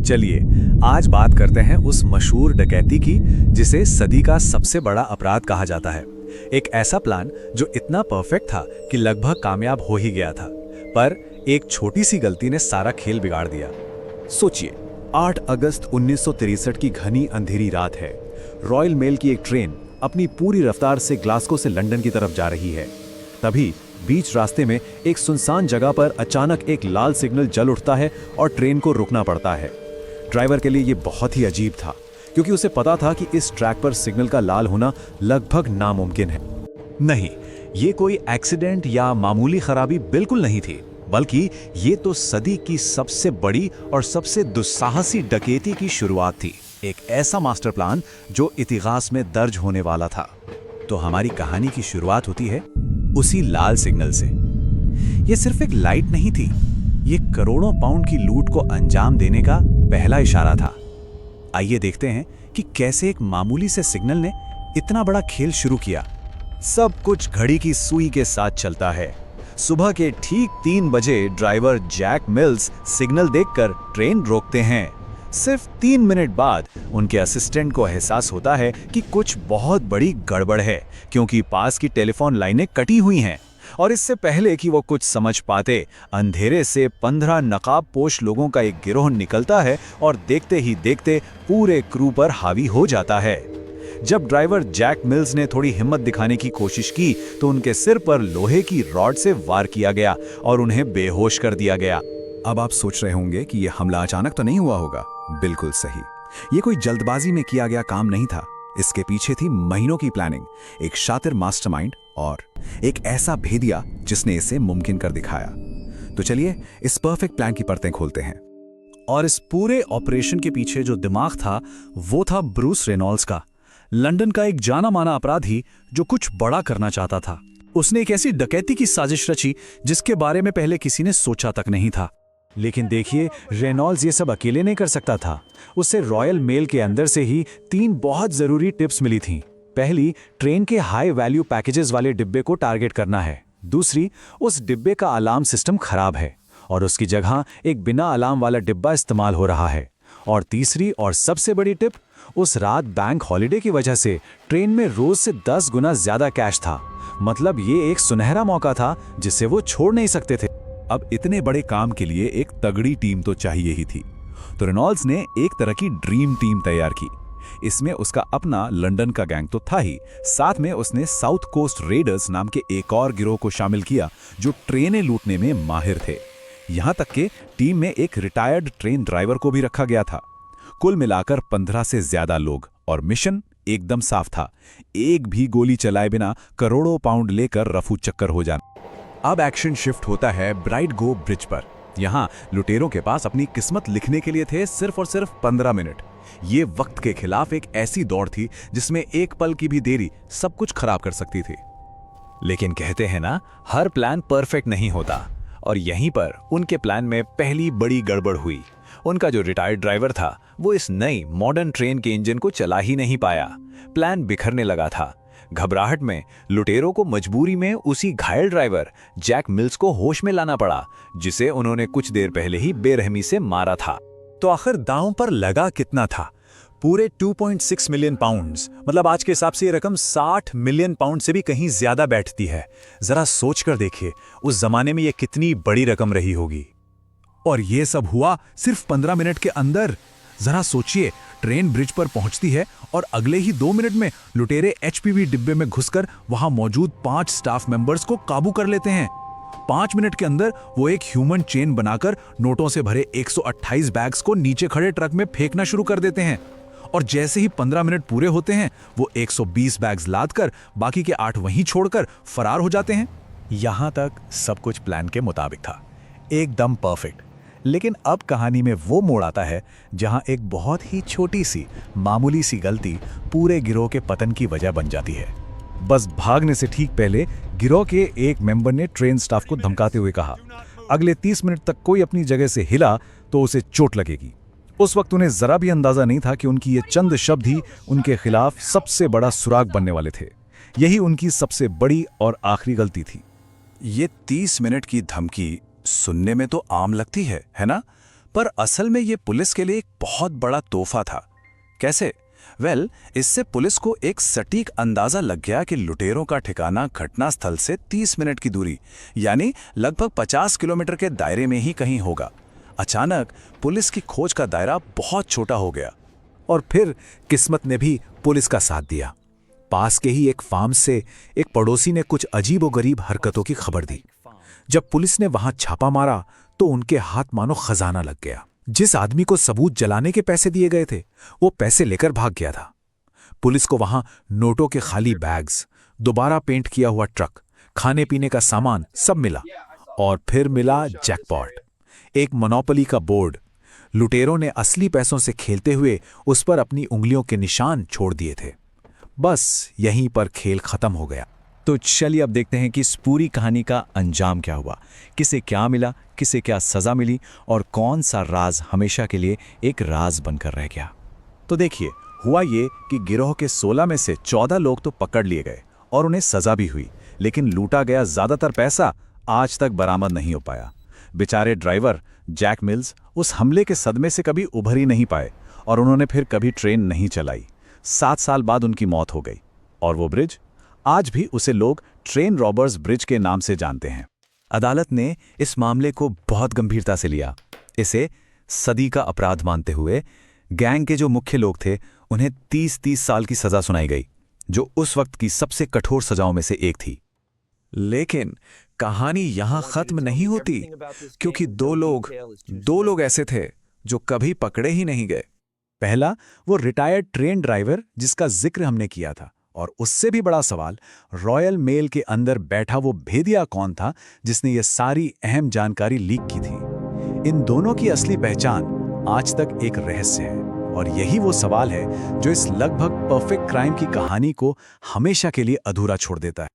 चलिए आज बात करते हैं उस मशहूर डकैती की जिसे सदी का सबसे बड़ा अपराध कहा जाता है। एक ऐसा प्लान जो इतना परफेक्ट था कि लगभग कामयाब हो ही गया था, पर एक छोटी सी गलती ने सारा खेल बिगाड़ दिया। सोचिए, 8 अगस्त 1963 की घनी अंधेरी रात है। रॉयल मेल की एक ट्रेन अपनी पूरी रफ्तार से ग्लासगो से लंदन की तरफ जा रही है। तभी बीच रास्ते में एक सुनसान जगह पर अचानक एक लाल सिग्नल जल उठता है और ट्रेन को रुकना पड़ता है। ड्राइवर के लिए ये बहुत ही अजीब था, क्योंकि उसे पता था कि इस ट्रैक पर सिग्नल का लाल होना लगभग नामुमकिन है। नहीं, ये कोई एक्सीडेंट या मामूली खराबी बिल्कुल नहीं थी, बल्कि ये तो सदी की सबसे बड़ी और सबसे दुस्साहसी डकैती की शुरुआत थी। एक ऐसा मास्टर प्लान जो इतिहास में दर्ज होने वाला था। तो हमारी कहानी की शुरुआत होती है उसी लाल सिग्नल से। ये सिर्फ एक लाइट नहीं थी, ये करोड़ों पाउंड की लूट को अंजाम देने का पहला इशारा था। आइए देखते हैं कि कैसे एक मामूली से सिग्नल ने इतना बड़ा खेल शुरू किया। सब कुछ घड़ी की सुई के साथ चलता है। सुबह के ठीक 3 बजे ड्राइवर जैक मिल्स सिग्नल देखकर ट्रेन रोकते हैं। सिर्फ 3 मिनट बाद उनके असिस्टेंट को एहसास होता है कि कुछ बहुत बड़ी गड़बड़ है, क्योंकि पास की टेलीफोन लाइनें कटी हुई हैं। और इससे पहले कि वो कुछ समझ पाते, अंधेरे से 15 नकाबपोश लोगों का एक गिरोह निकलता है और देखते ही देखते पूरे क्रू पर हावी हो जाता है। जब ड्राइवर जैक मिल्स ने थोड़ी हिम्मत दिखाने की कोशिश की तो उनके सिर पर लोहे की रॉड से वार किया गया और उन्हें बेहोश कर दिया गया। अब आप सोच रहे होंगे कि यह हमला अचानक तो नहीं हुआ होगा। बिल्कुल सही, ये कोई जल्दबाजी में किया गया काम नहीं था। इसके पीछे थी महीनों की प्लानिंग, एक शातिर मास्टरमाइंड और एक ऐसा भेदिया जिसने इसे मुमकिन कर दिखाया। तो चलिए इस परफेक्ट प्लान की परतें खोलते हैं। और इस पूरे ऑपरेशन के पीछे जो दिमाग था वो था ब्रूस रेनॉल्ड्स का, लंदन का एक जाना माना अपराधी जो कुछ बड़ा करना चाहता था। उसने एक ऐसी डकैती की साजिश रची जिसके बारे में पहले किसी ने सोचा तक नहीं था। लेकिन देखिए, रेनॉल्ड्स ये सब अकेले नहीं कर सकता था। उसे रॉयल मेल के अंदर से ही 3 बहुत जरूरी टिप्स मिली थीं। पहली, ट्रेन के हाई वैल्यू पैकेजेस वाले डिब्बे को टारगेट करना है। दूसरी, उस डिब्बे का अलार्म सिस्टम खराब है और उसकी जगह एक बिना अलार्म वाला डिब्बा इस्तेमाल हो रहा है। और तीसरी और सबसे बड़ी टिप, उस रात बैंक हॉलिडे की वजह से ट्रेन में रोज से 10 गुना ज्यादा कैश था। मतलब ये एक सुनहरा मौका था जिसे वो छोड़ नहीं सकते थे। अब इतने बड़े काम के लिए एक तगड़ी टीम तो चाहिए ही थी। तो रेनॉल्ड्स ने एक तरह की ड्रीम टीम तैयार की। इसमें उसका अपना लंदन का गैंग तो था ही, साथ में उसने साउथ कोस्ट रेडर्स नाम के एक और गिरोह को शामिल किया जो ट्रेनें लूटने में माहिर थे। यहां तक कि टीम में एक रिटायर्ड ट्रेन ड्राइवर को भी रखा गया था। कुल मिलाकर 15 से ज्यादा लोग, और मिशन एकदम साफ था, एक भी गोली चलाए बिना करोड़ों पाउंड लेकर रफू चक्कर हो जाना। अब एक्शन शिफ्ट होता है ब्राइट गो ब्रिज पर। यहाँ लुटेरों के पास अपनी किस्मत लिखने के लिए थे सिर्फ और सिर्फ 15 मिनट। ये वक्त के खिलाफ एक ऐसी दौड़ थी जिसमें एक पल की भी देरी सब कुछ खराब कर सकती थी। लेकिन कहते हैं ना, हर प्लान परफेक्ट नहीं होता, और यहीं पर उनके प्लान में पहली बड़ी गड़बड़ हुई। उनका जो रिटायर्ड ड्राइवर था वो इस नई मॉडर्न ट्रेन के इंजन को चला ही नहीं पाया। प्लान बिखरने लगा था। घबराहट में लुटेरों को मजबूरी में उसी घायल ड्राइवर जैक मिल्स को होश में लाना पड़ा, जिसे उन्होंने कुछ देर पहले ही बेरहमी से मारा था। तो आखिर दांव पर लगा कितना था? पूरे 2.6 मिलियन पाउंड्स। मतलब आज के हिसाब से ये रकम 60 मिलियन पाउंड से भी कहीं ज्यादा बैठती है। जरा सोच कर देखिए, उस जमाने में ये कितनी बड़ी रकम रही होगी। और ये सब हुआ सिर्फ 15 मिनट के अंदर। जरा सोचिए, ट्रेन ब्रिज पर पहुंचती है और अगले ही 2 मिनट में लुटेरे एचपीवी डिब्बे में घुसकर वहां मौजूद 5 स्टाफ मेंबर्स को काबू कर लेते हैं। 5 मिनट के अंदर वो एक ह्यूमन चेन बनाकर नोटों से भरे 128 बैग्स को नीचे खड़े ट्रक में फेंकना शुरू कर देते हैं। और जैसे ही 15 मिनट पूरे होते हैं, वो 120 बैग्स लादकर बाकी के 8 वहीं छोड़कर फरार हो जाते हैं। यहां तक सब कुछ प्लान के मुताबिक था, एकदम परफेक्ट। लेकिन अब कहानी में वो मोड़ आता है जहां एक बहुत ही छोटी सी मामूली सी गलती पूरे गिरोह के पतन की वजह बन जाती है। बस भागने से ठीक पहले गिरोह के एक मेंबर ने ट्रेन स्टाफ को धमकाते हुए कहा, अगले 30 मिनट तक कोई अपनी जगह से हिला तो उसे चोट लगेगी। उस वक्त उन्हें जरा भी अंदाजा नहीं था कि उनकी ये चंद शब्द ही उनके खिलाफ सबसे बड़ा सुराग बनने वाले थे। यही उनकी सबसे बड़ी और आखिरी गलती थी। ये 30 मिनट की धमकी सुनने में तो आम लगती है ना? पर असल में ये पुलिस के लिए एक बहुत बड़ा तोहफा था। कैसे? इससे पुलिस को एक सटीक अंदाजा लग गया कि लुटेरों का ठिकाना घटना स्थल से 30 मिनट की दूरी यानी लगभग 50 किलोमीटर के दायरे में ही कहीं होगा। अचानक पुलिस की खोज का दायरा बहुत छोटा हो गया। और फिर किस्मत ने भी पुलिस का साथ दिया। पास के ही एक फार्म से एक पड़ोसी ने कुछ अजीबोगरीब हरकतों की खबर दी। जब पुलिस ने वहां छापा मारा तो उनके हाथ मानो खजाना लग गया। जिस आदमी को सबूत जलाने के पैसे दिए गए थे वो पैसे लेकर भाग गया था। पुलिस को वहां नोटों के खाली बैग्स, दोबारा पेंट किया हुआ ट्रक, खाने पीने का सामान सब मिला। और फिर मिला जैकपॉट, एक मोनोपोली का बोर्ड। लुटेरों ने असली पैसों से खेलते हुए उस पर अपनी उंगलियों के निशान छोड़ दिए थे। बस यहीं पर खेल खत्म हो गया। तो चलिए अब देखते हैं कि इस पूरी कहानी का अंजाम क्या हुआ, किसे क्या मिला, किसे क्या सजा मिली और कौन सा राज हमेशा के लिए एक राज बनकर रह गया। तो देखिए, हुआ ये कि गिरोह के 16 में से 14 लोग तो पकड़ लिए गए और उन्हें सजा भी हुई, लेकिन लूटा गया ज्यादातर पैसा आज तक बरामद नहीं हो पाया। बेचारे ड्राइवर जैक मिल्स उस हमले के सदमे से कभी उभर ही नहीं पाए और उन्होंने फिर कभी ट्रेन नहीं चलाई। 7 साल बाद उनकी मौत हो गई और वो ब्रिज आज भी उसे लोग ट्रेन रॉबर्स ब्रिज के नाम से जानते हैं। अदालत ने इस मामले को बहुत गंभीरता से लिया। इसे सदी का अपराध मानते हुए गैंग के जो मुख्य लोग थे उन्हें 30-30 साल की सजा सुनाई गई, जो उस वक्त की सबसे कठोर सजाओं में से एक थी। लेकिन कहानी यहां खत्म नहीं होती, क्योंकि दो लोग ऐसे थे जो कभी पकड़े ही नहीं गए। पहला वो रिटायर्ड ट्रेन ड्राइवर जिसका जिक्र हमने किया था, और उससे भी बड़ा सवाल, रॉयल मेल के अंदर बैठा वो भेदिया कौन था जिसने ये सारी अहम जानकारी लीक की थी। इन दोनों की असली पहचान आज तक एक रहस्य है, और यही वो सवाल है जो इस लगभग परफेक्ट क्राइम की कहानी को हमेशा के लिए अधूरा छोड़ देता है।